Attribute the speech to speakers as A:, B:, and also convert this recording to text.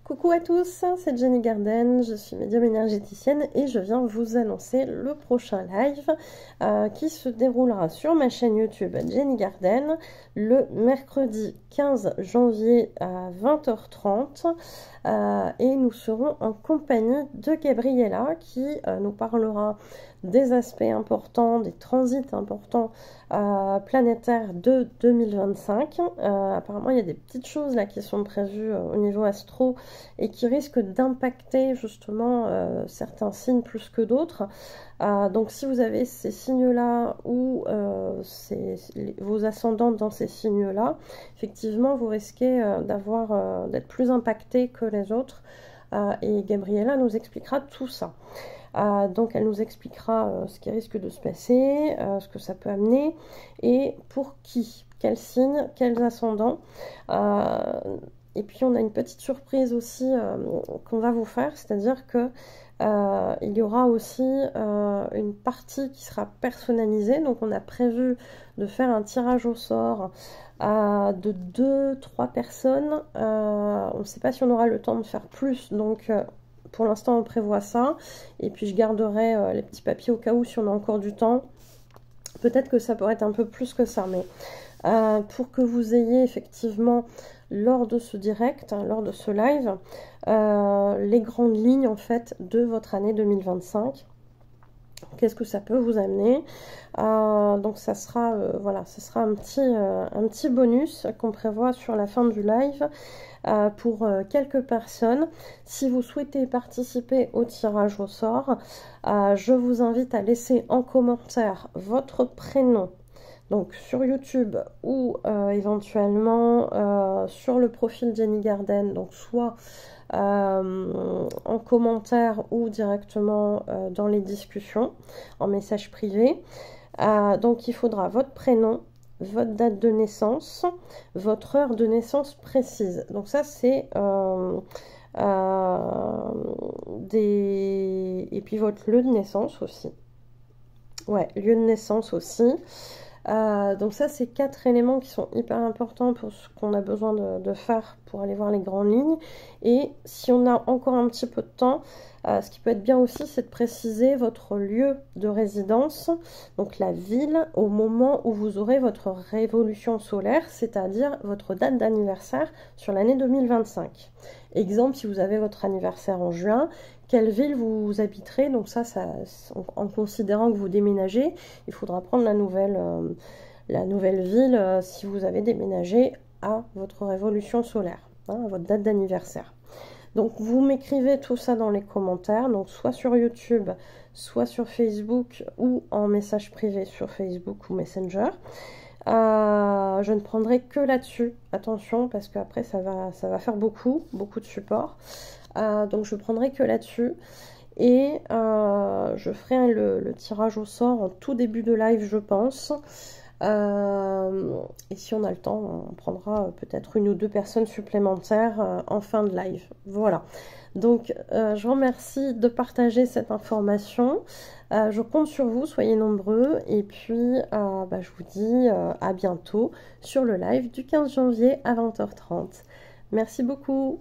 A: Coucou à tous, c'est Jenny Garden, je suis médium énergéticienne et je viens vous annoncer le prochain live qui se déroulera sur ma chaîne YouTube Jenny Garden le mercredi 15 janvier à 20h30 et nous serons en compagnie de Gabriella qui nous parlera des aspects importants, des transits importants planétaires de 2025. Apparemment, il y a des petites choses là qui sont prévues au niveau astro et qui risquent d'impacter justement certains signes plus que d'autres. Donc si vous avez ces signes-là ou vos ascendants dans ces signes-là, effectivement, vous risquez d'être plus impacté que les autres. Et Gabriella nous expliquera tout ça. Donc elle nous expliquera ce qui risque de se passer, ce que ça peut amener et pour qui, quels signes, quels ascendants. Et puis on a une petite surprise aussi qu'on va vous faire, c'est-à-dire que il y aura aussi une partie qui sera personnalisée. Donc on a prévu de faire un tirage au sort de 2-3 personnes. On ne sait pas si on aura le temps de faire plus, donc pour l'instant on prévoit ça, et puis je garderai les petits papiers au cas où si on a encore du temps. Peut-être que ça pourrait être un peu plus que ça, mais pour que vous ayez effectivement lors de ce direct, lors de ce live, les grandes lignes en fait de votre année 2025. Qu'est-ce que ça peut vous amener? Donc ça sera voilà, ça sera un petit bonus qu'on prévoit sur la fin du live pour quelques personnes. Si vous souhaitez participer au tirage au sort, je vous invite à laisser en commentaire votre prénom, donc sur YouTube ou éventuellement sur le profil Jenny Garden, donc soit en commentaire ou directement dans les discussions, en message privé. Donc il faudra votre prénom, votre date de naissance, votre heure de naissance précise. Donc ça c'est et puis votre lieu de naissance aussi. Ouais, lieu de naissance aussi. Donc ça c'est 4 éléments qui sont hyper importants pour ce qu'on a besoin de faire pour aller voir les grandes lignes. Et si on a encore un petit peu de temps, ce qui peut être bien aussi, c'est de préciser votre lieu de résidence, donc la ville, au moment où vous aurez votre révolution solaire, c'est-à-dire votre date d'anniversaire sur l'année 2025. Exemple, si vous avez votre anniversaire en juin, quelle ville vous habiterez. Donc ça, en considérant que vous déménagez, il faudra prendre la nouvelle ville si vous avez déménagé à votre révolution solaire, hein, à votre date d'anniversaire. Donc vous m'écrivez tout ça dans les commentaires, donc soit sur YouTube, soit sur Facebook ou en message privé sur Facebook ou Messenger. Je ne prendrai que là-dessus, attention, parce qu'après ça va faire beaucoup de support. Donc je prendrai que là-dessus. Et je ferai le tirage au sort en tout début de live, je pense. Et si on a le temps, on prendra peut-être 1 ou 2 personnes supplémentaires en fin de live. Voilà. Donc je vous remercie de partager cette information. Je compte sur vous, soyez nombreux. Et puis je vous dis à bientôt sur le live du 15 janvier à 20h30. Merci beaucoup.